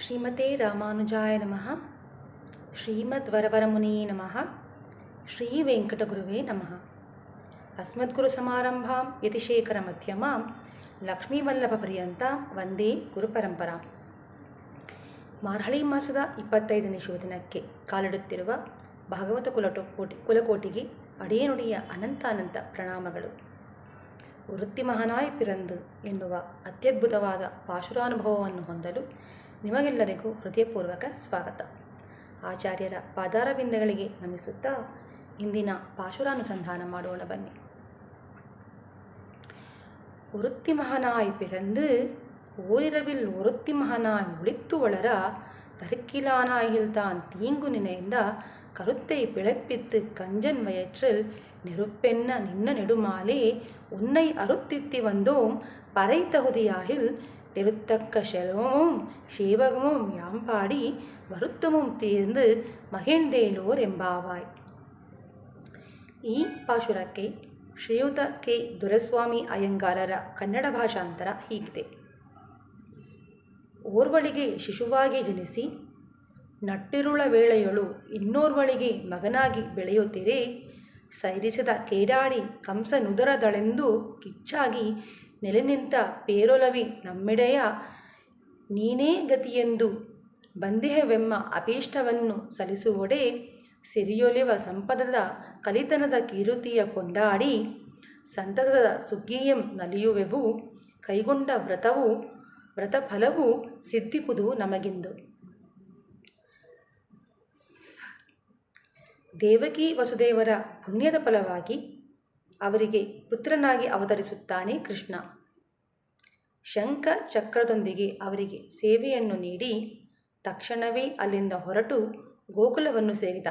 ಶ್ರೀಮತೆ ರಾಮಾನುಜಾಯ ನಮಃ. ಶ್ರೀಮದ್ವರವರಮುನಿಯೇ ನಮಃ. ಶ್ರೀ ವೆಂಕಟಗುರುವೇ ನಮಃ. ಅಸ್ಮದ್ಗುರುಸಮಾರಂಭಾಂ ಯತಿಶೇಖರಮಧ್ಯಮಾಂ ಲಕ್ಷ್ಮೀವಲ್ಲಭಪರ್ಯಂತಾಂ ವಂದೇ ಗುರುಪರಂಪರಾಂ. ಮಾರ್ಹಳಿ ಮಾಸದ 25ನೇ ಶುಭ ದಿನಕ್ಕೆ ಕಾಲಿಡುತ್ತಿರುವ ಭಾಗವತ ಕುಲಕೋಟಿಗೆ ಅಡಿಯನುಡಿಯ ಅನಂತ ಪ್ರಣಾಮಗಳು. ವೃತ್ತಿ ಮಹಾನಾಯ್ ಪಿರಂದು ಎನ್ನುವ ಅತ್ಯದ್ಭುತವಾದ ಪಾಶುರಾನುಭವವನ್ನು ಹೊಂದಲು ನಿಮಗೆಲ್ಲರಿಗೂ ಹೃದಯಪೂರ್ವಕ ಸ್ವಾಗತ. ಆಚಾರ್ಯರ ಪಾದಾರವಿಂದಗಳಿಗೆ ನಮಿಸುತ್ತಾ ಇಂದಿನ ಪಾಶುರಾನುಸಂಧಾನ ಮಾಡೋಣ ಬನ್ನಿ. ஒருத்தி மகனாய் பிறந்து ஓரிரவில் ஒருத்தி மகனாய் ஒளித்து வளர தருக்கிலானாயில்தான் தீங்கு நினைந்த கருத்தை பிழைப்பித்து கஞ்சன் வயிற்றில் நெருப்பென்ன நின்ன நெடுமாலே உன்னை அருத்தித்தி வந்தோம் பறை தகுதியாகில் திருத்தக்க செல்வமும் சேவகமும் யாம்பாடி வருத்தமும் தீர்ந்து ಮಹಿಂದೇಲೋರ್ ಎಂಬಾವಾಯ್. ಈ ಪಾಶುರಕ್ಕೆ ಶ್ರೀಯುತ ಕೆ ದೊರೆಸ್ವಾಮಿ ಅಯ್ಯಂಗಾರರ ಕನ್ನಡ ಭಾಷಾಂತರ ಹೀಗಿದೆ. ಓರ್ವಳಿಗೆ ಶಿಶುವಾಗಿ ಜನಿಸಿ ನಟ್ಟಿರುಳ ವೇಳೆಯೊಳು ಇನ್ನೋರ್ವಳಿಗೆ ಮಗನಾಗಿ ಬೆಳೆಯುತ್ತಿರೆ, ಸೈರಿಸಿದ ಕೇಡಾಡಿ ಕಂಸನುದರದಳೆಂದು ಕಿಚ್ಚಾಗಿ ನೆಲೆನಿಂತ ಪೇರೊಲವಿ ನಮ್ಮೆಡೆಯ ನೀನೇ ಗತಿಯೆಂದು ಬಂದಿಹವೆಮ್ಮ ಅಪೇಷ್ಟವನ್ನು ಸಲ್ಲಿಸುವೊಡೆ, ಸಿರಿಯೊಲಿವ ಸಂಪದದ ಕಲಿತನದ ಕೀರುತಿಯ ಕೊಂಡಾಡಿ ಸಂತತದ ಸುಗ್ಗಿಯಂ ನಲಿಯುವೆವು, ಕೈಗೊಂಡ ವ್ರತಫಲವು ಸಿದ್ಧಿಪುದು ನಮಗಿಂದು. ದೇವಕಿ ವಸುದೇವರ ಪುಣ್ಯದ ಫಲವಾಗಿ ಅವರಿಗೆ ಪುತ್ರನಾಗಿ ಅವತರಿಸುತ್ತಾನೆ ಕೃಷ್ಣ. ಶಂಖ ಚಕ್ರದೊಂದಿಗೆ ಅವರಿಗೆ ಸೇವೆಯನ್ನು ನೀಡಿ ತಕ್ಷಣವೇ ಅಲ್ಲಿಂದ ಹೊರಟು ಗೋಕುಲವನ್ನು ಸೇರಿದ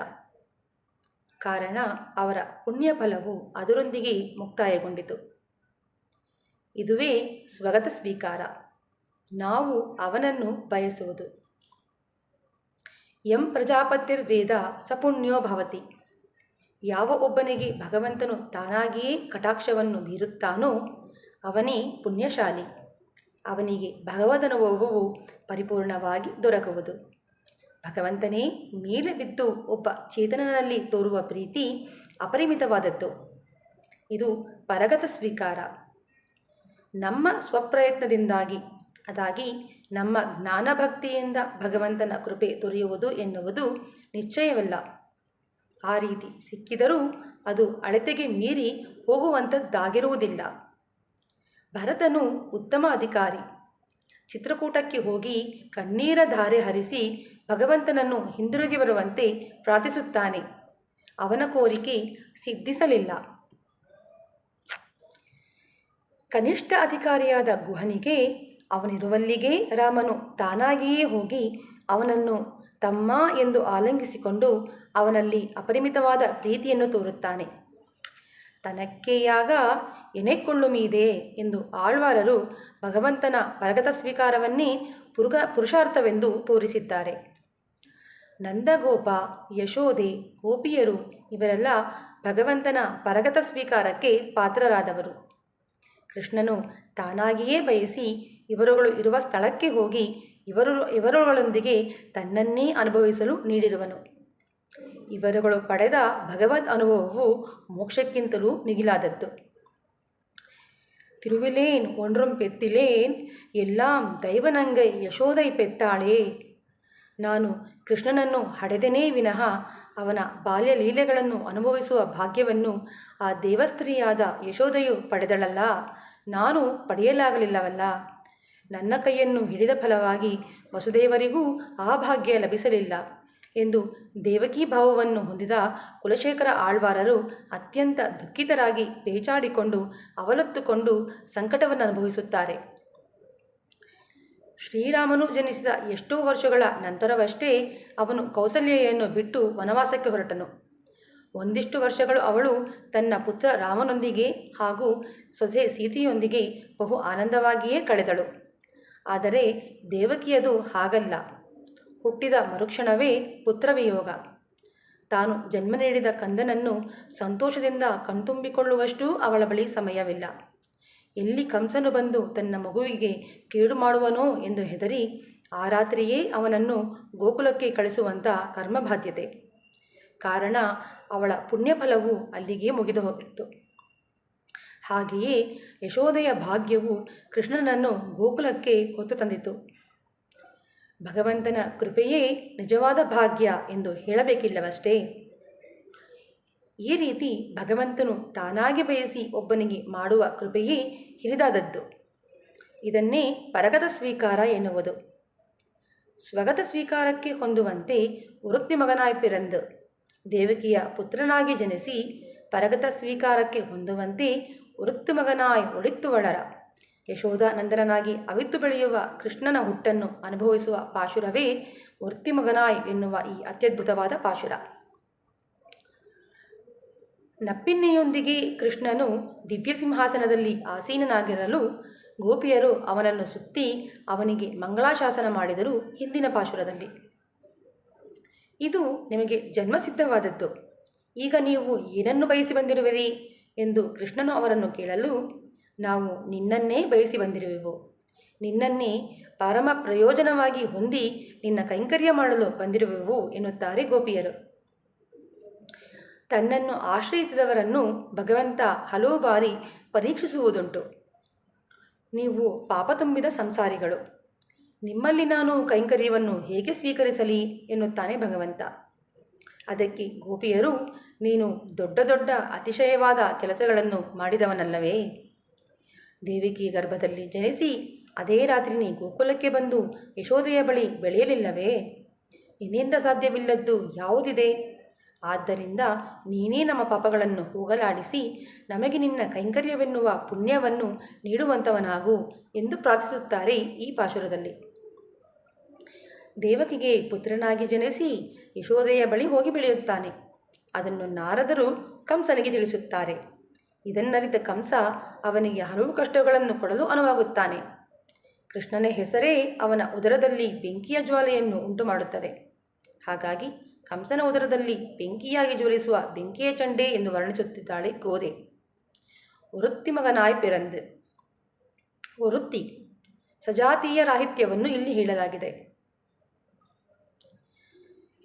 ಕಾರಣ ಅವರ ಪುಣ್ಯ ಫಲವು ಅದರೊಂದಿಗೆ ಮುಕ್ತಾಯಗೊಂಡಿತು. ಇದುವೇ ಸ್ವಗತ ಸ್ವೀಕಾರ, ನಾವು ಅವನನ್ನು ಬಯಸುವುದು. ಯಂ ಪ್ರಜಾಪತಿರ್ವೇದ ಸಪುಣ್ಯೋ ಭವತಿ. ಯಾವ ಒಬ್ಬನಿಗೆ ಭಗವಂತನು ತಾನಾಗಿಯೇ ಕಟಾಕ್ಷವನ್ನು ಬೀರುತ್ತಾನೋ ಅವನೇ ಪುಣ್ಯಶಾಲಿ, ಅವನಿಗೆ ಭಗವದನುಭವವು ಪರಿಪೂರ್ಣವಾಗಿ ದೊರಕುವುದು. ಭಗವಂತನೇ ಮೇಲೆ ಬಿದ್ದು ಒಬ್ಬ ಚೇತನನಲ್ಲಿ ತೋರುವ ಪ್ರೀತಿ ಅಪರಿಮಿತವಾದದ್ದು. ಇದು ಪರಗತ ಸ್ವೀಕಾರ. ನಮ್ಮ ಸ್ವಪ್ರಯತ್ನದಿಂದಾಗಿ ಅದಾಗಿ ನಮ್ಮ ಜ್ಞಾನಭಕ್ತಿಯಿಂದ ಭಗವಂತನ ಕೃಪೆ ದೊರೆಯುವುದು ಎನ್ನುವುದು ನಿಶ್ಚಯವಲ್ಲ. ಆ ರೀತಿ ಸಿಕ್ಕಿದರೂ ಅದು ಅಳತೆಗೆ ಮೀರಿ ಹೋಗುವಂಥದ್ದಾಗಿರುವುದಿಲ್ಲ. ಭರತನು ಉತ್ತಮ ಅಧಿಕಾರಿ. ಚಿತ್ರಕೂಟಕ್ಕೆ ಹೋಗಿ ಕಣ್ಣೀರ ಧಾರೆ ಹರಿಸಿ ಭಗವಂತನನ್ನು ಹಿಂದಿರುಗಿ ಬರುವಂತೆ ಪ್ರಾರ್ಥಿಸುತ್ತಾನೆ. ಅವನ ಕೋರಿಕೆ ಸಿದ್ಧಿಸಲಿಲ್ಲ. ಕನಿಷ್ಠ ಅಧಿಕಾರಿಯಾದ ಗುಹನಿಗೆ ಅವನಿರುವಲ್ಲಿಗೆ ರಾಮನು ತಾನಾಗಿಯೇ ಹೋಗಿ ಅವನನ್ನು ತಮ್ಮ ಎಂದು ಆಲಿಂಗಿಸಿಕೊಂಡು ಅವನಲ್ಲಿ ಅಪರಿಮಿತವಾದ ಪ್ರೀತಿಯನ್ನು ತೋರುತ್ತಾನೆ. ತನಕ್ಕೆಯಾಗ ಎನೆಕೊಳ್ಳುಮೀದೆ ಎಂದು ಆಳ್ವಾರರು ಭಗವಂತನ ಪರಗತ ಸ್ವೀಕಾರವನ್ನೇ ಪುರುಷಾರ್ಥವೆಂದು ತೋರಿಸಿದ್ದಾರೆ. ನಂದಗೋಪ, ಯಶೋದೆ, ಗೋಪಿಯರು ಇವರೆಲ್ಲ ಭಗವಂತನ ಪರಗತ ಸ್ವೀಕಾರಕ್ಕೆ ಪಾತ್ರರಾದವರು. ಕೃಷ್ಣನು ತಾನಾಗಿಯೇ ಬಯಸಿ ಇವರುಗಳು ಇರುವ ಸ್ಥಳಕ್ಕೆ ಹೋಗಿ ಇವರುಗಳೊಂದಿಗೆ ತನ್ನನ್ನೇ ಅನುಭವಿಸಲು ನೀಡಿರುವನು. ಇವರುಗಳು ಪಡೆದ ಭಗವದ್ ಅನುಭವವು ಮೋಕ್ಷಕ್ಕಿಂತಲೂ ಮಿಗಿಲಾದದ್ದು. ತಿರುವಿಲೇನ್ ஒன்றும் பெத்திலேன் எல்லாம் ದೈವನಂಗೈ ಯಶೋದೈ ಪೆತ್ತಾಳೆ. ನಾನು ಕೃಷ್ಣನನ್ನು ಹಡೆದೆನೇ ವಿನಃ ಅವನ ಬಾಲ್ಯ ಲೀಲೆಗಳನ್ನು ಅನುಭವಿಸುವ ಭಾಗ್ಯವನ್ನು ಆ ದೇವಸ್ತ್ರೀಯಾದ ಯಶೋದೆಯು ಪಡೆದಳಲ್ಲ, ನಾನು ಪಡೆಯಲಾಗಲಿಲ್ಲವಲ್ಲ. ನನ್ನ ಕೈಯನ್ನು ಹಿಡಿದ ಫಲವಾಗಿ ವಸುದೇವರಿಗೂ ಆ ಭಾಗ್ಯ ಲಭಿಸಲಿಲ್ಲ ಎಂದು ದೇವಕೀ ಭಾವವನ್ನು ಹೊಂದಿದ ಕುಲಶೇಖರ ಆಳ್ವಾರರು ಅತ್ಯಂತ ದುಃಖಿತರಾಗಿ ಬೇಚಾಡಿಕೊಂಡು ಅವಲತ್ತುಕೊಂಡು ಸಂಕಟವನ್ನು ಅನುಭವಿಸುತ್ತಾರೆ. ಶ್ರೀರಾಮನು ಜನಿಸಿದ ಎಷ್ಟೋ ವರ್ಷಗಳ ನಂತರವಷ್ಟೇ ಅವನು ಕೌಸಲ್ಯೆಯನ್ನು ಬಿಟ್ಟು ವನವಾಸಕ್ಕೆ ಹೊರಟನು. ಒಂದಿಷ್ಟು ವರ್ಷಗಳು ಅವಳು ತನ್ನ ಪುತ್ರ ರಾಮನೊಂದಿಗೆ ಹಾಗೂ ಸೊಸೆ ಸೀತೆಯೊಂದಿಗೆ ಬಹು ಆನಂದವಾಗಿಯೇ ಕಳೆದಳು. ಆದರೆ ದೇವಕಿಯದು ಹಾಗಲ್ಲ. ಹುಟ್ಟಿದ ಮರುಕ್ಷಣವೇ ಪುತ್ರವಿಯೋಗ. ತಾನು ಜನ್ಮ ನೀಡಿದ ಕಂದನನ್ನು ಸಂತೋಷದಿಂದ ಕಣ್ತುಂಬಿಕೊಳ್ಳುವಷ್ಟೂ ಅವಳ ಬಳಿ ಸಮಯವಿಲ್ಲ. ಎಲ್ಲಿ ಕಂಸನು ಬಂದು ತನ್ನ ಮಗುವಿಗೆ ಕೇಡು ಮಾಡುವನೋ ಎಂದು ಹೆದರಿ ಆ ರಾತ್ರಿಯೇ ಅವನನ್ನು ಗೋಕುಲಕ್ಕೆ ಕಳಿಸುವಂಥ ಕರ್ಮಬಾಧ್ಯತೆ. ಕಾರಣ ಅವಳ ಪುಣ್ಯಫಲವು ಅಲ್ಲಿಗೆ ಮುಗಿದು ಹೋಗಿತ್ತು. ಹಾಗೆಯೇ ಯಶೋದೆಯ ಭಾಗ್ಯವು ಕೃಷ್ಣನನ್ನು ಗೋಕುಲಕ್ಕೆ ಹೊತ್ತು ತಂದಿತು. ಭಗವಂತನ ಕೃಪೆಯೇ ನಿಜವಾದ ಭಾಗ್ಯ ಎಂದು ಹೇಳಬೇಕಿಲ್ಲವಷ್ಟೇ. ಈ ರೀತಿ ಭಗವಂತನು ತಾನಾಗಿ ಬಯಸಿ ಒಬ್ಬನಿಗೆ ಮಾಡುವ ಕೃಪೆಯೇ ಹಿರಿದಾದದ್ದು. ಇದನ್ನೇ ಪರಗತ ಸ್ವೀಕಾರ ಎನ್ನುವುದು. ಸ್ವಗತ ಸ್ವೀಕಾರಕ್ಕೆ ಹೊಂದುವಂತೆ ವೃತ್ತಿ ಮಗನಾಯ್ ಪಿರಂದು ದೇವಕಿಯ ಪುತ್ರನಾಗಿ ಜನಿಸಿ ಪರಗತ ಸ್ವೀಕಾರಕ್ಕೆ ಹೊಂದುವಂತೆ ವೃತ್ತಿ ಮಗನಾಯ್ ಒಳಿತ್ತು ಒಳರ ಯಶೋಧಾನಂದನಾಗಿ ಅವಿತು ಬೆಳೆಯುವ ಕೃಷ್ಣನ ಹುಟ್ಟನ್ನು ಅನುಭವಿಸುವ ಪಾಶುರವೇ ವೃತ್ತಿ ಮಗನಾಯ್ ಎನ್ನುವ ಈ ಅತ್ಯದ್ಭುತವಾದ ಪಾಶುರ. ನಪ್ಪಿನ್ನೆಯೊಂದಿಗೆ ಕೃಷ್ಣನು ದಿವ್ಯ ಸಿಂಹಾಸನದಲ್ಲಿ ಆಸೀನನಾಗಿರಲು ಗೋಪಿಯರು ಅವನನ್ನು ಸುತ್ತಿ ಅವನಿಗೆ ಮಂಗಳಾಶಾಸನ ಮಾಡಿದರು ಹಿಂದಿನ ಪಾಶುರದಲ್ಲಿ. ಇದು ನಿಮಗೆ ಜನ್ಮಸಿದ್ಧವಾದದ್ದು. ಈಗ ನೀವು ಏನನ್ನು ಬಯಸಿ ಬಂದಿರುವಿರಿ ಎಂದು ಕೃಷ್ಣನು ಅವರನ್ನು ಕೇಳಲು, ನಾವು ನಿನ್ನನ್ನೇ ಬಯಸಿ ಬಂದಿರುವೆವು, ನಿನ್ನನ್ನೇ ಪರಮ ಪ್ರಯೋಜನವಾಗಿ ಹೊಂದಿ ನಿನ್ನ ಕೈಂಕರ್ಯ ಮಾಡಲು ಬಂದಿರುವೆವು ಎನ್ನುತ್ತಾರೆ ಗೋಪಿಯರು. ತನ್ನನ್ನು ಆಶ್ರಯಿಸಿದವರನ್ನು ಭಗವಂತ ಹಲವು ಬಾರಿ ಪರೀಕ್ಷಿಸುವುದುಂಟು. ನೀವು ಪಾಪ ತುಂಬಿದ ಸಂಸಾರಿಗಳು, ನಿಮ್ಮಲ್ಲಿ ನಾನು ಕೈಂಕರ್ಯವನ್ನು ಹೇಗೆ ಸ್ವೀಕರಿಸಲಿ ಎನ್ನುತ್ತಾನೆ ಭಗವಂತ. ಅದಕ್ಕೆ ಗೋಪಿಯರು, ನೀನು ದೊಡ್ಡ ದೊಡ್ಡ ಅತಿಶಯವಾದ ಕೆಲಸಗಳನ್ನು ಮಾಡಿದವನಲ್ಲವೇ? ದೇವಿಕಿ ಗರ್ಭದಲ್ಲಿ ಜನಿಸಿ ಅದೇ ರಾತ್ರಿನೇ ಗೋಕುಲಕ್ಕೆ ಬಂದು ಯಶೋದೆಯ ಬಳಿ ಬೆಳೆಯಲಿಲ್ಲವೇ? ನಿನ್ನಿಂದ ಸಾಧ್ಯವಿಲ್ಲದ್ದು ಯಾವುದಿದೆ? ಆದ್ದರಿಂದ ನೀನೇ ನಮ್ಮ ಪಾಪಗಳನ್ನು ಹೋಗಲಾಡಿಸಿ ನಮಗೆ ನಿನ್ನ ಕೈಂಕರ್ಯವೆನ್ನುವ ಪುಣ್ಯವನ್ನು ನೀಡುವಂಥವನಾಗು ಎಂದು ಪ್ರಾರ್ಥಿಸುತ್ತಾರೆ ಈ ಪಾಶುರದಲ್ಲಿ. ದೇವಕಿಗೆ ಪುತ್ರನಾಗಿ ಜನಿಸಿ ಯಶೋದೆಯ ಬಳಿ ಹೋಗಿ ಬೆಳೆಯುತ್ತಾನೆ. ಅದನ್ನು ನಾರದರು ಕಂಸನಿಗೆ ತಿಳಿಸುತ್ತಾರೆ. ಇದನ್ನರಿತ ಕಂಸ ಅವನಿಗೆ ಹಲವು ಕಷ್ಟಗಳನ್ನು ಕೊಡಲು ಅನುವಾಗುತ್ತಾನೆ. ಕೃಷ್ಣನ ಹೆಸರೇ ಅವನ ಉದರದಲ್ಲಿ ಬೆಂಕಿಯ ಜ್ವಾಲೆಯನ್ನು ಉಂಟು ಮಾಡುತ್ತದೆ. ಹಾಗಾಗಿ ಕಂಸನ ಉದರದಲ್ಲಿ ಬೆಂಕಿಯಾಗಿ ಜ್ವಲಿಸುವ ಬೆಂಕಿಯ ಚಂಡೆ ಎಂದು ವರ್ಣಿಸುತ್ತಿದ್ದಾಳೆ ಗೋದೆ. ವೃತ್ತಿ ಮಗನಾಯ್ ಪಿರಂದು. ವೃತ್ತಿ ಸಜಾತೀಯ ರಾಹಿತ್ಯವನ್ನು ಇಲ್ಲಿ ಹೇಳಲಾಗಿದೆ.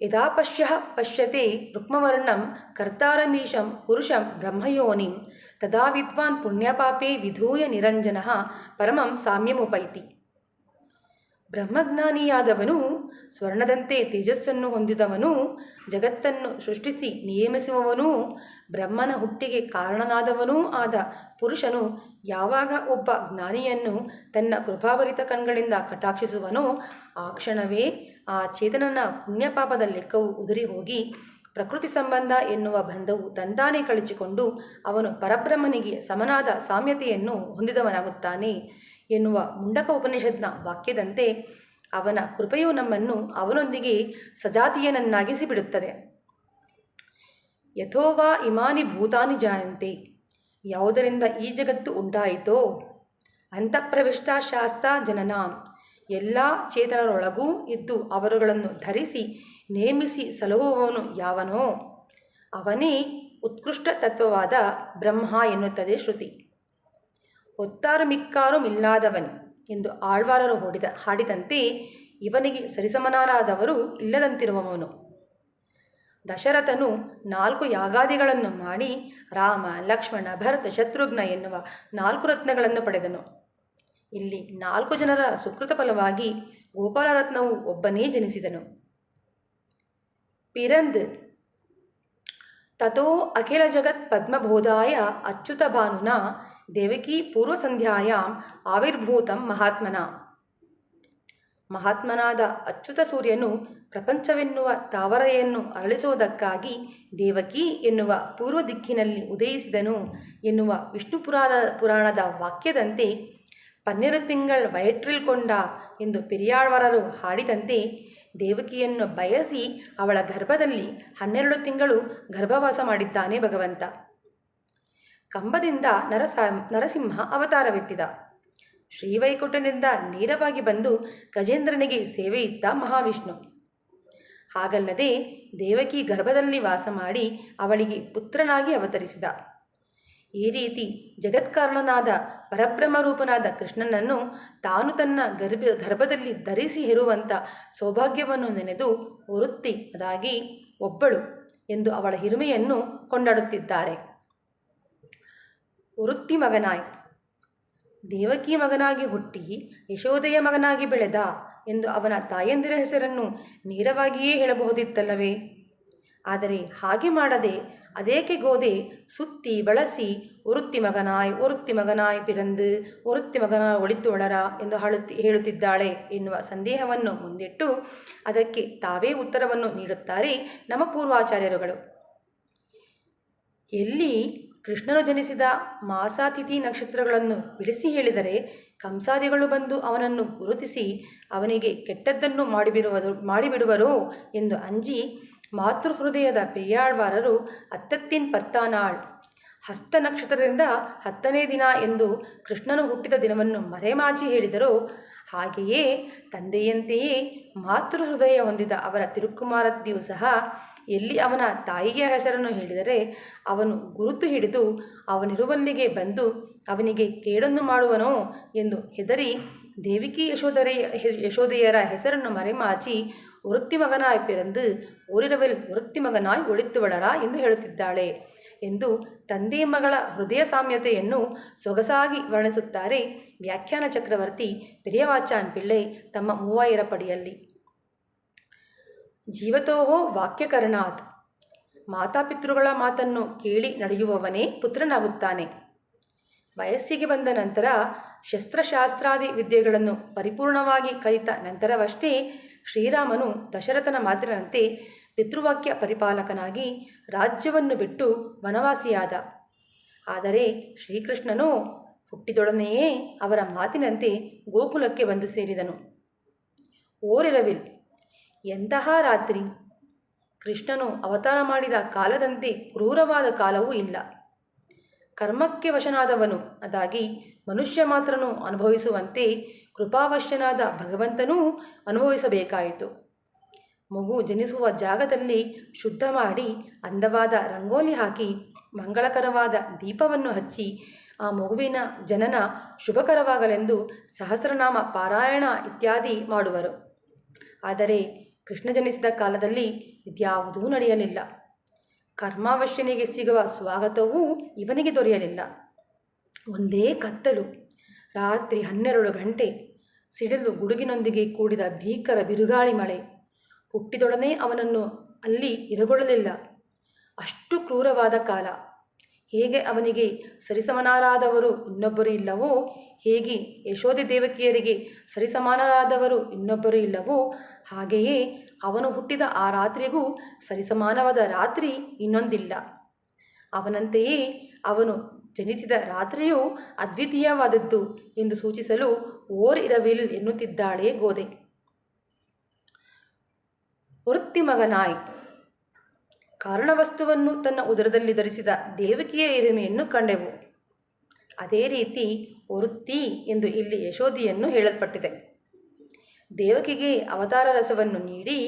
ಯದಾ ಪಶ್ಯತೆ ರುಕ್ಮವರ್ಣಂ ಕರ್ತಾರಮೀಶಂ ಪುರುಷಂ ಬ್ರಹ್ಮಯೋನಿಂ ತದಾ ವಿದ್ವಾನ್ ಪುಣ್ಯಪಾಪೇ ವಿಧೂಯ ನಿರಂಜನಃ ಪರಮಂ ಸಾಮ್ಯಮುಪೈತಿ. ಬ್ರಹ್ಮಜ್ಞಾನಿಯಾದವನು, ಸ್ವರ್ಣದಂತೆ ತೇಜಸ್ಸನ್ನು ಹೊಂದಿದವನು, ಜಗತ್ತನ್ನು ಸೃಷ್ಟಿಸಿ ನಿಯಮಿಸುವವನೂ, ಬ್ರಹ್ಮನ ಹುಟ್ಟಿಗೆ ಕಾರಣನಾದವನೂ ಆದ ಪುರುಷನು ಯಾವಾಗ ಒಬ್ಬ ಜ್ಞಾನಿಯನ್ನು ತನ್ನ ಕೃಪಾಭರಿತ ಕಣ್ಗಳಿಂದ ಕಟಾಕ್ಷಿಸುವನೋ ಆ ಕ್ಷಣವೇ ಆ ಚೇತನನ ಪುಣ್ಯಪಾಪದ ಲೆಕ್ಕವು ಉದುರಿ ಹೋಗಿ ಪ್ರಕೃತಿ ಸಂಬಂಧ ಎನ್ನುವ ಬಂಧವು ತಂತಾನೇ ಕಳಚಿಕೊಂಡು ಅವನು ಪರಬ್ರಹ್ಮನಿಗೆ ಸಮನಾದ ಸಾಮ್ಯತೆಯನ್ನು ಹೊಂದಿದವನಾಗುತ್ತಾನೆ ಎನ್ನುವ ಮುಂಡಕ ಉಪನಿಷತ್ನ ವಾಕ್ಯದಂತೆ ಅವನ ಕೃಪೆಯು ನಮ್ಮನ್ನು ಅವನೊಂದಿಗೆ ಸಜಾತೀಯನನ್ನಾಗಿಸಿ ಬಿಡುತ್ತದೆ. ಯಥೋವಾ ಇಮಾನಿ ಭೂತಾನಿ ಜಾಯಂತೆ, ಯಾವುದರಿಂದ ಈ ಜಗತ್ತು ಉಂಟಾಯಿತೋ, ಅಂತಃಪ್ರವಿಷ್ಟ ಶಾಸ್ತ್ರ ಜನನಾಂ, ಎಲ್ಲ ಚೇತನರೊಳಗೂ ಇದ್ದು ಅವರುಗಳನ್ನು ಧರಿಸಿ ನೇಮಿಸಿ ಸಲಹುವವನು ಯಾವನೋ ಅವನೇ ಉತ್ಕೃಷ್ಟ ತತ್ವವಾದ ಬ್ರಹ್ಮ ಎನ್ನುತ್ತದೆ ಶ್ರುತಿ. ಒತ್ತಾರು ಮಿಕ್ಕಾರು ಮಿಲ್ಲಾದವನ್ ಎಂದು ಆಳ್ವಾರರು ಹಾಡಿದಂತೆ ಇವನಿಗೆ ಸರಿಸಮನಾದವರು ಇಲ್ಲದಂತಿರುವವನು. ದಶರಥನು 4 ಯಾಗಾದಿಗಳನ್ನು ಮಾಡಿ ರಾಮ, ಲಕ್ಷ್ಮಣ, ಭರತ, ಶತ್ರುಘ್ನ ಎನ್ನುವ 4 ರತ್ನಗಳನ್ನು ಪಡೆದನು. ಇಲ್ಲಿ 4 ಜನರ ಸುಕೃತ ಫಲವಾಗಿ ಗೋಪಾಲರತ್ನವು ಒಬ್ಬನೇ ಜನಿಸಿದನು. ಪಿರಂದ್ ತಥೋ ಅಖಿಲ ಜಗತ್ ಪದ್ಮಬೋಧಾಯ ಅಚ್ಯುತ ಭಾನುನ ದೇವಕಿ ಪೂರ್ವಸಂಧ್ಯಾಯಾಂ ಆವಿರ್ಭೂತಂ ಮಹಾತ್ಮನ. ಮಹಾತ್ಮನಾದ ಅಚ್ಯುತ ಸೂರ್ಯನು ಪ್ರಪಂಚವೆನ್ನುವ ತಾವರೆಯನ್ನು ಅರಳಿಸುವುದಕ್ಕಾಗಿ ದೇವಕಿ ಎನ್ನುವ ಪೂರ್ವ ದಿಕ್ಕಿನಲ್ಲಿ ಉದಯಿಸಿದನು ಎನ್ನುವ ವಿಷ್ಣು ಪುರಾಣದ ವಾಕ್ಯದಂತೆ 12 ತಿಂಗಳು ವಯಟ್ರಿಲ್ಕೊಂಡ ಎಂದು ಪೆರಿಯಾಳ್ವಾರರು ಹಾಡಿದಂತೆ ದೇವಕಿಯನ್ನು ಬಯಸಿ ಅವಳ ಗರ್ಭದಲ್ಲಿ 12 ತಿಂಗಳು ಗರ್ಭವಾಸ ಮಾಡಿದ್ದಾನೆ ಭಗವಂತ. ಕಂಬದಿಂದ ನರಸಿಂಹ ಅವತಾರವೆತ್ತಿದ. ಶ್ರೀವೈಕುಂಠನಿಂದ ನೇರವಾಗಿ ಬಂದು ಗಜೇಂದ್ರನಿಗೆ ಸೇವೆಯಿತ್ತ ಮಹಾವಿಷ್ಣು. ಹಾಗಲ್ಲದೆ ದೇವಕಿ ಗರ್ಭದಲ್ಲಿ ವಾಸ ಮಾಡಿ ಅವಳಿಗೆ ಪುತ್ರನಾಗಿ ಅವತರಿಸಿದ. ಈ ರೀತಿ ಜಗತ್ಕಾರಣನಾದ ಪರಬ್ರಹ್ಮ ರೂಪನಾದ ಕೃಷ್ಣನನ್ನು ತಾನು ತನ್ನ ಗರ್ಭದಲ್ಲಿ ಧರಿಸಿ ಹೆರುವಂಥ ಸೌಭಾಗ್ಯವನ್ನು ನೆನೆದು ಒರುತ್ತಿ ಅದಾಗಿ ಒಬ್ಬಳು ಎಂದು ಅವಳ ಹಿರಿಮೆಯನ್ನು ಕೊಂಡಾಡುತ್ತಿದ್ದಾರೆ. ಒರುತ್ತಿ ಮಗನಾಯ್, ದೇವಕಿ ಮಗನಾಗಿ ಹುಟ್ಟಿ ಯಶೋದೆಯ ಮಗನಾಗಿ ಬೆಳೆದ ಎಂದು ಅವನ ತಾಯಂದಿರ ಹೆಸರನ್ನು ನೇರವಾಗಿಯೇ ಹೇಳಬಹುದಿತ್ತಲ್ಲವೇ? ಆದರೆ ಹಾಗೆ ಮಾಡದೆ ಅದೇಕೆ ಗೋದೆ ಸುತ್ತಿ ಬಳಸಿ ಒರುತ್ತಿ ಮಗನಾಯ್ ಪಿರಂದು ಒರುತ್ತಿ ಮಗನಾಯ್ ಒಳಿತು ಒಳರ ಎಂದು ಹೇಳುತ್ತಿದ್ದಾಳೆ ಎನ್ನುವ ಸಂದೇಹವನ್ನು ಮುಂದಿಟ್ಟು ಅದಕ್ಕೆ ತಾವೇ ಉತ್ತರವನ್ನು ನೀಡುತ್ತಾರೆ ನಮ್ಮ ಪೂರ್ವಾಚಾರ್ಯರುಗಳು. ಎಲ್ಲಿ ಕೃಷ್ಣನು ಜನಿಸಿದ ಮಾಸಾತಿಥಿ ನಕ್ಷತ್ರಗಳನ್ನು ಬಿಡಿಸಿ ಹೇಳಿದರೆ ಕಂಸಾದಿಗಳು ಬಂದು ಅವನನ್ನು ಗುರುತಿಸಿ ಅವನಿಗೆ ಕೆಟ್ಟದ್ದನ್ನು ಮಾಡಿಬಿಡುವರೋ ಎಂದು ಅಂಜಿ ಮಾತೃಹೃದಯದ ಪೆರಿಯಾಳ್ವಾರರು ಅತ್ತತ್ತಿನ ಪತ್ತಾನಾಳ್ ಹಸ್ತ ನಕ್ಷತ್ರದಿಂದ 10ನೇ ದಿನ ಎಂದು ಕೃಷ್ಣನು ಹುಟ್ಟಿದ ದಿನವನ್ನು ಮರೆಮಾಚಿ ಹೇಳಿದರೋ, ಹಾಗೆಯೇ ತಂದೆಯಂತೆಯೇ ಮಾತೃಹೃದಯ ಹೊಂದಿದ ಅವರ ತಿರುಕುಮಾರತಿಯು ಸಹ ಎಲ್ಲಿ ಅವನ ತಾಯಿಯ ಹೆಸರನ್ನು ಹೇಳಿದರೆ ಅವನು ಗುರುತು ಹಿಡಿದು ಅವನಿರುವಲ್ಲಿಗೆ ಬಂದು ಅವನಿಗೆ ಕೇಡನ್ನು ಮಾಡುವನೋ ಎಂದು ಹೆದರಿ ದೇವಿಕಿ ಯಶೋದೆಯರ ಹೆಸರನ್ನು ಮರೆಮಾಚಿ ಒರುತ್ತಿ ಮಗನಾಯ್ ಪಿರಂದು ಓರಿರವೆಲ್ ಒರುತ್ತಿ ಮಗನಾಯ್ ಒಳಿತುವಳರ ಎಂದು ಹೇಳುತ್ತಿದ್ದಾಳೆ ಎಂದು ತಂದೆ ಮಗಳ ಹೃದಯ ಸಾಮ್ಯತೆಯನ್ನು ಸೊಗಸಾಗಿ ವರ್ಣಿಸುತ್ತಾರೆ ವ್ಯಾಖ್ಯಾನ ಚಕ್ರವರ್ತಿ ಪೆರಿಯವಾಚಾನ್ ಪಿಳ್ಳೈ ತಮ್ಮ 3000 ಪಡಿಯಲ್ಲಿ. ಜೀವತೋಹೋ ವಾಕ್ಯಕರಣಾತ್, ಮಾತಾಪಿತೃಗಳ ಮಾತನ್ನು ಕೇಳಿ ನಡೆಯುವವನೇ ಪುತ್ರನಾಗುತ್ತಾನೆ. ವಯಸ್ಸಿಗೆ ಬಂದ ನಂತರ ಶಸ್ತ್ರಶಾಸ್ತ್ರಾದಿ ವಿದ್ಯೆಗಳನ್ನು ಪರಿಪೂರ್ಣವಾಗಿ ಕಲಿತ ನಂತರವಷ್ಟೇ ಶ್ರೀರಾಮನು ದಶರಥನ ಮಾತಿನಂತೆ ಪಿತೃವಾಕ್ಯ ಪರಿಪಾಲಕನಾಗಿ ರಾಜ್ಯವನ್ನು ಬಿಟ್ಟು ವನವಾಸಿಯಾದ. ಆದರೆ ಶ್ರೀಕೃಷ್ಣನೋ ಹುಟ್ಟಿದೊಡನೆಯೇ ಅವರ ಮಾತಿನಂತೆ ಗೋಕುಲಕ್ಕೆ ಬಂದು ಸೇರಿದನು. ಓರಿರವಿಲ್, ಎಂತಹ ರಾತ್ರಿ! ಕೃಷ್ಣನು ಅವತಾರ ಮಾಡಿದ ಕಾಲದಂತೆ ಕ್ರೂರವಾದ ಕಾಲವೂ ಇಲ್ಲ. ಕರ್ಮಕ್ಕೆ ವಶನಾದವನು ಅದಾಗಿ ಮನುಷ್ಯ ಮಾತ್ರನೂ ಅನುಭವಿಸುವಂತೆ ಕೃಪಾವಶ್ಯನಾದ ಭಗವಂತನೂ ಅನುಭವಿಸಬೇಕಾಯಿತು. ಮಗು ಜನಿಸುವ ಜಾಗದಲ್ಲಿ ಶುದ್ಧ ಮಾಡಿ ಅಂದವಾದ ರಂಗೋಲಿ ಹಾಕಿ ಮಂಗಳಕರವಾದ ದೀಪವನ್ನು ಹಚ್ಚಿ ಆ ಮಗುವಿನ ಜನನ ಶುಭಕರವಾಗಲೆಂದು ಸಹಸ್ರನಾಮ ಪಾರಾಯಣ ಇತ್ಯಾದಿ ಮಾಡುವರು. ಆದರೆ ಕೃಷ್ಣ ಜನಿಸಿದ ಕಾಲದಲ್ಲಿ ಇದ್ಯಾವುದೂ ನಡೆಯಲಿಲ್ಲ. ಕರ್ಮಾವಶ್ಯನಿಗೆ ಸಿಗುವ ಸ್ವಾಗತವೂ ಇವನಿಗೆ ದೊರೆಯಲಿಲ್ಲ. ಒಂದೇ ಕತ್ತಲು. ರಾತ್ರಿ 12 ಗಂಟೆ. ಸಿಡಿಲು ಗುಡುಗಿನೊಂದಿಗೆ ಕೂಡಿದ ಭೀಕರ ಬಿರುಗಾಳಿ ಮಳೆ. ಹುಟ್ಟಿದೊಡನೆ ಅವನನ್ನು ಅಲ್ಲಿ ಇರಗೊಳ್ಳಲಿಲ್ಲ. ಅಷ್ಟು ಕ್ರೂರವಾದ ಕಾಲ. ಹೇಗೆ ಅವನಿಗೆ ಸರಿಸಮನಾರಾದವರು ಇನ್ನೊಬ್ಬರು ಇಲ್ಲವೋ, ಹೇಗೆ ಯಶೋದೆ ದೇವಕಿಯರಿಗೆ ಸರಿಸಮಾನರಾದವರು ಇನ್ನೊಬ್ಬರು ಇಲ್ಲವೋ, ಹಾಗೆಯೇ ಅವನು ಹುಟ್ಟಿದ ಆ ರಾತ್ರಿಗೂ ಸರಿಸಮಾನವಾದ ರಾತ್ರಿ ಇನ್ನೊಂದಿಲ್ಲ. ಅವನಂತೆಯೇ ಅವನು ಜನಿಸಿದ ರಾತ್ರಿಯೂ ಅದ್ವಿತೀಯವಾದದ್ದು ಎಂದು ಸೂಚಿಸಲು ಓರ್ ಇರವಿಲ್ ಎನ್ನುತ್ತಿದ್ದಾಳೆ ಗೋದೆ. ಒರುತ್ತಿ ಮಗನಾಯ್, ಕಾರಣವಸ್ತುವನ್ನು ತನ್ನ ಉದರದಲ್ಲಿ ಧರಿಸಿದ ದೇವಕಿಯ ಹಿರಿಮೆಯನ್ನು ಕಂಡೆವು. ಅದೇ ರೀತಿ ಒರುತ್ತಿ ಎಂದು ಇಲ್ಲಿ ಯಶೋದೆಯನ್ನು ಹೇಳಲ್ಪಟ್ಟಿದೆ. ದೇವಕಿಗೆ ಅವತಾರ ರಸವನ್ನು ನೀಡಿ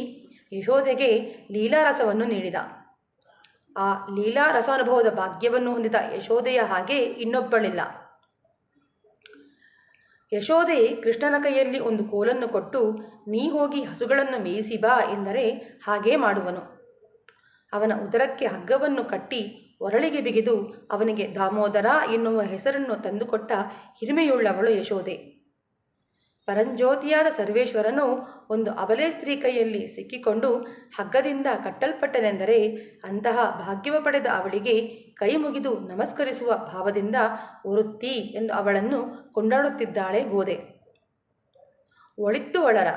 ಯಶೋದೆಗೆ ಲೀಲಾರಸವನ್ನು ನೀಡಿದ. ಆ ಲೀಲಾ ರಸಾನುಭವದ ಭಾಗ್ಯವನ್ನು ಹೊಂದಿದ ಯಶೋದೆಯ ಹಾಗೆ ಇನ್ನೊಬ್ಬಳಿಲ್ಲ. ಯಶೋದೆ ಕೃಷ್ಣನ ಕೈಯಲ್ಲಿ ಒಂದು ಕೋಲನ್ನು ಕೊಟ್ಟು ನೀ ಹೋಗಿ ಹಸುಗಳನ್ನು ಮೇಯಿಸಿ ಬಾ ಎಂದರೆ ಹಾಗೇ ಮಾಡುವನು. ಅವನ ಉದರಕ್ಕೆ ಹಗ್ಗವನ್ನು ಕಟ್ಟಿ ಒರಳಿಗೆ ಬಿಗಿದು ಅವನಿಗೆ ದಾಮೋದರ ಎನ್ನುವ ಹೆಸರನ್ನು ತಂದುಕೊಟ್ಟ ಹಿರಿಮೆಯುಳ್ಳವಳು ಯಶೋದೆ. ಪರಂಜ್ಯೋತಿಯಾದ ಸರ್ವೇಶ್ವರನು ಒಂದು ಅಬಲೆ ಸ್ತ್ರೀ ಕೈಯಲ್ಲಿ ಸಿಕ್ಕಿಕೊಂಡು ಹಗ್ಗದಿಂದ ಕಟ್ಟಲ್ಪಟ್ಟನೆಂದರೆ ಅಂತಹ ಭಾಗ್ಯವ ಪಡೆದ ಅವಳಿಗೆ ಕೈ ಮುಗಿದು ನಮಸ್ಕರಿಸುವ ಭಾವದಿಂದ ಒರುತ್ತಿ ಎಂದು ಅವಳನ್ನು ಕೊಂಡಾಡುತ್ತಿದ್ದಾಳೆ ಗೋದೆ. ಒಳಿತ್ತು ಒಳರ,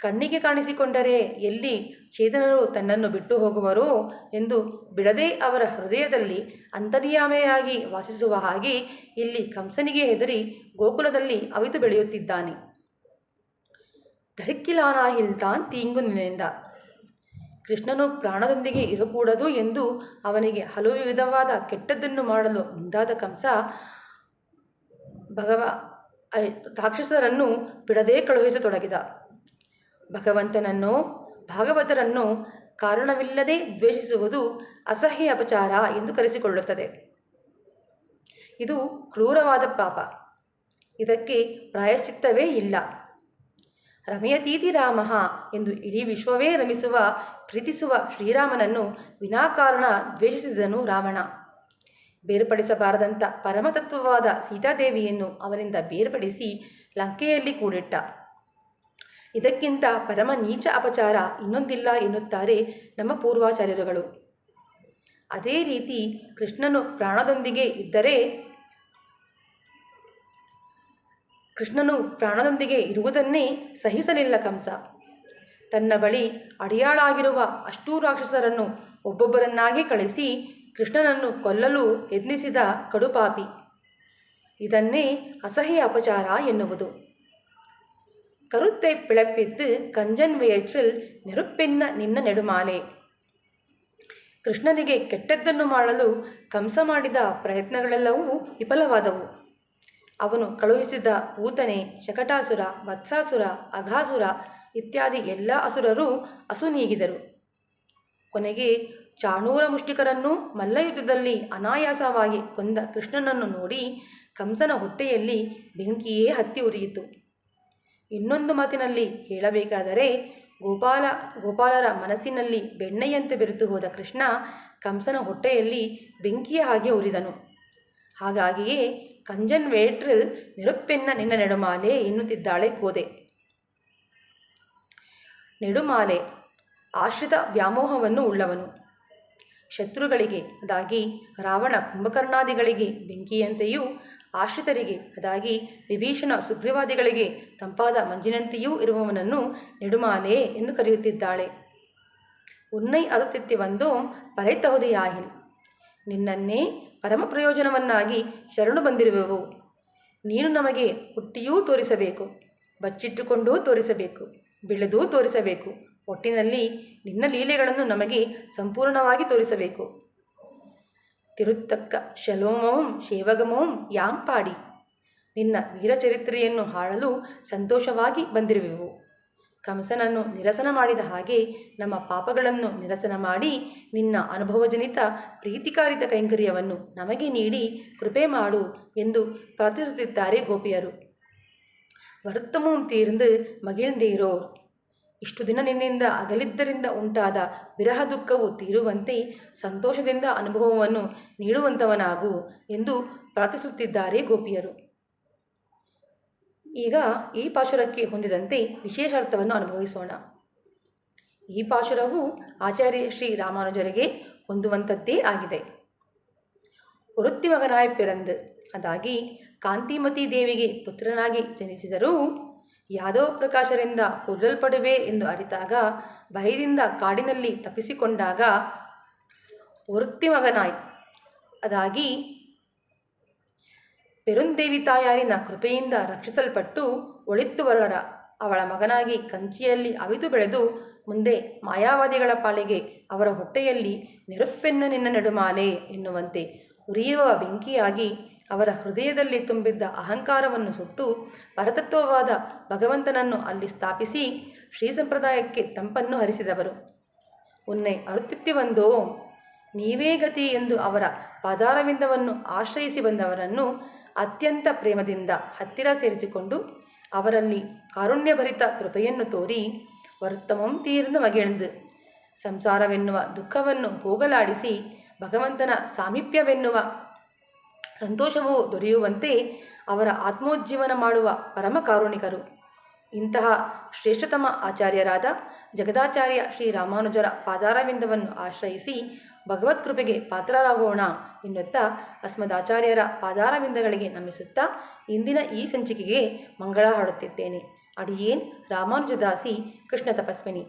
ಕಣ್ಣಿಗೆ ಕಾಣಿಸಿಕೊಂಡರೆ ಎಲ್ಲಿ ಚೇತನರು ತನ್ನನ್ನು ಬಿಟ್ಟು ಹೋಗುವರೋ ಎಂದು ಬಿಡದೆ ಅವರ ಹೃದಯದಲ್ಲಿ ಅಂತರ್ಯಾಮೆಯಾಗಿ ವಾಸಿಸುವ ಹಾಗೆ ಇಲ್ಲಿ ಕಂಸನಿಗೆ ಹೆದರಿ ಗೋಕುಲದಲ್ಲಿ ಅವಿತು ಬೆಳೆಯುತ್ತಿದ್ದಾನೆ. ಧರಿಕ್ಕಿಲಾನಾಹಿಲ್ತಾನ್ ತೀಂಗು ನಿನ್ನಿಂದ, ಕೃಷ್ಣನು ಪ್ರಾಣದೊಂದಿಗೆ ಇರಕೂಡದು ಎಂದು ಅವನಿಗೆ ಹಲವು ವಿಧವಾದ ಕೆಟ್ಟದ್ದನ್ನು ಮಾಡಲು ಮುಂದಾದ ಕಂಸ ರಾಕ್ಷಸರನ್ನು ಬಿಡದೆ ಕಳುಹಿಸತೊಡಗಿದ. ಭಗವಂತನನ್ನೋ ಭಾಗವತರನ್ನೋ ಕಾರಣವಿಲ್ಲದೆ ದ್ವೇಷಿಸುವುದು ಅಸಹ್ಯ ಅಪಚಾರ ಎಂದು ಕರೆಸಿಕೊಳ್ಳುತ್ತದೆ. ಇದು ಕ್ರೂರವಾದ ಪಾಪ. ಇದಕ್ಕೆ ಪ್ರಾಯಶ್ಚಿತ್ತವೇ ಇಲ್ಲ. ರಮಯತೀತಿ ರಾಮಃ ಎಂದು ಇಡೀ ವಿಶ್ವವೇ ರಮಿಸುವ ಪ್ರೀತಿಸುವ ಶ್ರೀರಾಮನನ್ನು ವಿನಾಕಾರಣ ದ್ವೇಷಿಸಿದನು ರಾವಣ. ಬೇರ್ಪಡಿಸಬಾರದಂಥ ಪರಮತತ್ವವಾದ ಸೀತಾದೇವಿಯನ್ನು ಅವನಿಂದ ಬೇರ್ಪಡಿಸಿ ಲಂಕೆಯಲ್ಲಿ ಕೂಡಿಟ್ಟ. ಇದಕ್ಕಿಂತ ಪರಮ ನೀಚ ಅಪಚಾರ ಇನ್ನೊಂದಿಲ್ಲ ಎನ್ನುತ್ತಾರೆ ನಮ್ಮ ಪೂರ್ವಾಚಾರ್ಯರುಗಳು. ಅದೇ ರೀತಿ ಕೃಷ್ಣನು ಪ್ರಾಣದೊಂದಿಗೆ ಇರುವುದನ್ನೇ ಸಹಿಸಲಿಲ್ಲ ಕಂಸ. ತನ್ನ ಬಳಿ ಅಡಿಯಾಳಾಗಿರುವ ಅಷ್ಟೂ ರಾಕ್ಷಸರನ್ನು ಒಬ್ಬೊಬ್ಬರನ್ನಾಗಿ ಕಳಿಸಿ ಕೃಷ್ಣನನ್ನು ಕೊಲ್ಲಲು ಯತ್ನಿಸಿದ ಕಡುಪಾಪಿ. ಇದನ್ನೇ ಅಸಹ್ಯ ಅಪಚಾರ ಎನ್ನುವುದು. ಕರುತ್ತೈ ಪಿಳಪಿದ್ದು ಕಂಜನ್ ವಯற்றிಲ್ ನೆರುಪ್ಪೆನ್ನ ನಿನ್ನ ನೆಡುಮಾಲೆ. ಕೃಷ್ಣನಿಗೆ ಕೆಟ್ಟದ್ದನ್ನು ಮಾಡಲು ಕಂಸ ಮಾಡಿದ ಪ್ರಯತ್ನಗಳೆಲ್ಲವೂ ವಿಫಲವಾದವು. ಅವನು ಕಳುಹಿಸಿದ ಪೂತನೆ, ಶಕಟಾಸುರ, ವತ್ಸಾಸುರ, ಅಘಾಸುರ ಇತ್ಯಾದಿ ಎಲ್ಲ ಅಸುರರೂ ಅಸುನೀಗಿದರು. ಕೊನೆಗೆ ಚಾಣೂರ ಮುಷ್ಟಿಕರನ್ನು ಮಲ್ಲಯುದ್ಧದಲ್ಲಿ ಅನಾಯಾಸವಾಗಿ ಕೊಂದ ಕೃಷ್ಣನನ್ನು ನೋಡಿ ಕಂಸನ ಹೊಟ್ಟೆಯಲ್ಲಿ ಬೆಂಕಿಯೇ ಹತ್ತಿ ಉರಿಯಿತು. ಇನ್ನೊಂದು ಮಾತಿನಲ್ಲಿ ಹೇಳಬೇಕಾದರೆ ಗೋಪಾಲರ ಮನಸ್ಸಿನಲ್ಲಿ ಬೆಣ್ಣೆಯಂತೆ ಬೆರೆತು ಹೋದ ಕೃಷ್ಣ ಕಂಸನ ಹೊಟ್ಟೆಯಲ್ಲಿ ಬೆಂಕಿಯ ಹಾಗೆ ಉರಿದನು. ಹಾಗಾಗಿಯೇ ಕಂಜನ್ ವೇಟ್ರಿಲ್ ನೆರುಪ್ಪೆನ್ನ ನಿನ್ನ ನೆಡುಮಾಲೆ ಎನ್ನುತ್ತಿದ್ದಾಳೆ ಗೋದೆ. ನೆಡುಮಾಲೆ ಆಶ್ರಿತ ವ್ಯಾಮೋಹವನ್ನು ಉಳ್ಳವನು. ಶತ್ರುಗಳಿಗೆ ಅದಾಗಿ ರಾವಣ ಕುಂಭಕರ್ಣಾದಿಗಳಿಗೆ ಬೆಂಕಿಯಂತೆಯೂ, ಆಶ್ರಿತರಿಗೆ ಅದಾಗಿ ವಿಭೀಷಣ ಸುಗ್ರೀವಾದಿಗಳಿಗೆ ತಂಪಾದ ಮಂಜಿನಂತೆಯೂ ಇರುವವನನ್ನು ನೆಡುಮಾಲೆ ಎಂದು ಕರೆಯುತ್ತಿದ್ದಾಳೆ. ಉನ್ನೈ ಅರುತ್ತಿತ್ತಿ ಬಂದೋಂ ಪರೈತಹುದಿಯಾಹಿಲ್. ನಿನ್ನನ್ನೇ ಪರಮ ಪ್ರಯೋಜನವನ್ನಾಗಿ ಶರಣು ಬಂದಿರುವೆವು. ನೀನು ನಮಗೆ ಹುಟ್ಟಿಯೂ ತೋರಿಸಬೇಕು, ಬಚ್ಚಿಟ್ಟುಕೊಂಡೂ ತೋರಿಸಬೇಕು, ಬೆಳೆದೂ ತೋರಿಸಬೇಕು. ಒಟ್ಟಿನಲ್ಲಿ ನಿನ್ನ ಲೀಲೆಗಳನ್ನು ನಮಗೆ ಸಂಪೂರ್ಣವಾಗಿ ತೋರಿಸಬೇಕು. ತಿರುತ್ತಕ್ಕ ಶಲೋಮೋಂ ಶೇವಗಮೋಂ ಯಾಂ ಪಾಡಿ. ನಿನ್ನ ವೀರಚರಿತ್ರೆಯನ್ನು ಹಾಡಲು ಸಂತೋಷವಾಗಿ ಬಂದಿರುವೆವು. ಕಂಸನನ್ನು ನಿರಸನ ಮಾಡಿದ ಹಾಗೆ ನಮ್ಮ ಪಾಪಗಳನ್ನು ನಿರಸನ ಮಾಡಿ ನಿನ್ನ ಅನುಭವಜನಿತ ಪ್ರೀತಿಕಾರಿತ ಕೈಂಕರ್ಯವನ್ನು ನಮಗೆ ನೀಡಿ ಕೃಪೆ ಮಾಡು ಎಂದು ಪ್ರಾರ್ಥಿಸುತ್ತಿದ್ದಾರೆ ಗೋಪಿಯರು. ವರುತ್ತಮೂಂ ತೀರ್ந்து ಮಗಿಳ್ದೀರೋ. ಇಷ್ಟು ದಿನ ನಿನ್ನಿಂದ ಅಗಲಿದ್ದರಿಂದ ಉಂಟಾದ ವಿರಹ ದುಃಖವು ತೀರುವಂತೆ ಸಂತೋಷದಿಂದ ಅನುಭವವನ್ನು ನೀಡುವಂಥವನಾಗು ಎಂದು ಪ್ರಾರ್ಥಿಸುತ್ತಿದ್ದಾರೆ ಗೋಪಿಯರು. ಈಗ ಈ ಪಾಶುರಕ್ಕೆ ಹೊಂದಿದಂತೆ ವಿಶೇಷಾರ್ಥವನ್ನು ಅನುಭವಿಸೋಣ. ಈ ಪಾಶುರವು ಆಚಾರ್ಯ ಶ್ರೀ ರಾಮಾನುಜರಿಗೆ ಹೊಂದುವಂಥದ್ದೇ ಆಗಿದೆ. ಒರುತ್ತಿ ಮಗನಾಯ ಪಿರಂದು ಅದಾಗಿ ಕಾಂತಿಮತಿ ದೇವಿಗೆ ಪುತ್ರನಾಗಿ ಜನಿಸಿದರೂ ಯಾದವ ಪ್ರಕಾಶರಿಂದ ಕೊಲ್ಲಲ್ಪಡುವೆ ಎಂದು ಅರಿತಾಗ ಭಯದಿಂದ ಕಾಡಿನಲ್ಲಿ ತಪ್ಪಿಸಿಕೊಂಡಾಗ ಒರುತ್ತಿ ಮಗನಾಯ್ ಅದಾಗಿ ಪೆರುಂದೇವಿ ತಾಯಾರಿನ ಕೃಪೆಯಿಂದ ರಕ್ಷಿಸಲ್ಪಟ್ಟು ಒಳಿತ್ತು ಬರರ ಅವಳ ಮಗನಾಗಿ ಕಂಚಿಯಲ್ಲಿ ಅವಿತು ಬೆಳೆದು ಮುಂದೆ ಮಾಯಾವಾದಿಗಳ ಪಾಲಿಗೆ ಅವರ ಹೊಟ್ಟೆಯಲ್ಲಿ ನೆರುಪ್ಪೆನ್ನ ನಿನ್ನ ನೆಡುಮಾಲೆ ಎನ್ನುವಂತೆ ಉರಿಯುವ ಬೆಂಕಿಯಾಗಿ ಅವರ ಹೃದಯದಲ್ಲಿ ತುಂಬಿದ್ದ ಅಹಂಕಾರವನ್ನು ಸುಟ್ಟು ಪರತತ್ವವಾದ ಭಗವಂತನನ್ನು ಅಲ್ಲಿ ಸ್ಥಾಪಿಸಿ ಶ್ರೀ ಸಂಪ್ರದಾಯಕ್ಕೆ ತಂಪನ್ನು ಹರಿಸಿದವರು. ಉನ್ನೆ ಅರುತ್ತಿತ್ತಿ ಬಂದೋ. ನೀವೇ ಗತಿ ಎಂದು ಅವರ ಪಾದಾರವಿಂದವನ್ನು ಆಶ್ರಯಿಸಿ ಬಂದವರನ್ನು ಅತ್ಯಂತ ಪ್ರೇಮದಿಂದ ಹತ್ತಿರ ಸೇರಿಸಿಕೊಂಡು ಅವರಲ್ಲಿ ಕಾರುಣ್ಯಭರಿತ ಕೃಪೆಯನ್ನು ತೋರಿ ವರ್ತಮಂ ತೀರ್ந்து ಮಗಿಳ್ದು ಸಂಸಾರವೆನ್ನುವ ದುಃಖವನ್ನು ಹೋಗಲಾಡಿಸಿ ಭಗವಂತನ ಸಾಮೀಪ್ಯವೆನ್ನುವ ಸಂತೋಷವೂ ದೊರೆಯುವಂತೆ ಅವರ ಆತ್ಮೋಜ್ಜೀವನ ಮಾಡುವ ಪರಮ ಕಾರುಣಿಕರು. ಇಂತಹ ಶ್ರೇಷ್ಠತಮ ಆಚಾರ್ಯರಾದ ಜಗದಾಚಾರ್ಯ ಶ್ರೀ ರಾಮಾನುಜರ ಪಾದಾರವಿಂದವನ್ನು ಆಶ್ರಯಿಸಿ ಭಗವತ್ಕೃಪೆಗೆ ಪಾತ್ರರಾಗೋಣ ಎನ್ನುತ್ತಾ ಅಸ್ಮದಾಚಾರ್ಯರ ಪಾದಾರವಿಂದಗಳಿಗೆ ನಮಿಸುತ್ತಾ ಇಂದಿನ ಈ ಸಂಚಿಕೆಗೆ ಮಂಗಳ ಹಾಡುತ್ತಿದ್ದೇನೆ. ಅಡಿಯೇನ್ ರಾಮಾನುಜದಾಸಿ ಕೃಷ್ಣ ತಪಸ್ವಿನಿ.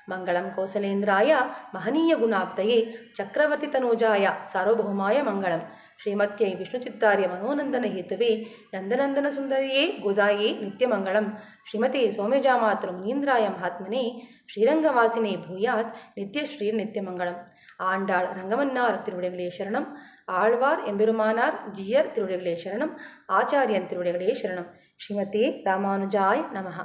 ಮಂಗಳಂ ಕೌಸಲೇಂದ್ರಾಯ ಮಹನೀಯ ಗುಣಾಬ್ಧಯೇ ಚಕ್ರವರ್ತಿ ತನೂಜಾಯ ಸಾರ್ವಭೌಮಾಯ ಮಂಗಳಂ. ಶ್ರೀಮತ್ಯೈ ವಿಷ್ಣುಚಿತ್ತಾರ್ಯ ಮನೋನಂದನ ಹೇತುವೆ ನಂದನಂದನ ಸುಂದರಿಯೇ ಗೋದಾಯೇ ನಿತ್ಯಮಂಗಳಂ. ಶ್ರೀಮತೆ ಸೌಮ್ಯಜಾಮಾತೃ ಮುನೀಂದ್ರಾಯ ಮಹಾತ್ಮನೇ ಶ್ರೀರಂಗವಾಸಿನೇ ಭೂಯಾತ್ நித்யஸ்ரீ நித்யமங்கலம். ஆண்டாள் ரங்கமன்னார் திருவிடைகளே சரணம். ஆழ்வார் எம்பெருமானார் ஜியர் திருவிடைகளே சரணம். ஆச்சாரியன் திருவிடைகளே சரணம். ஸ்ரீமதே ராமானுஜாய் நமஹ.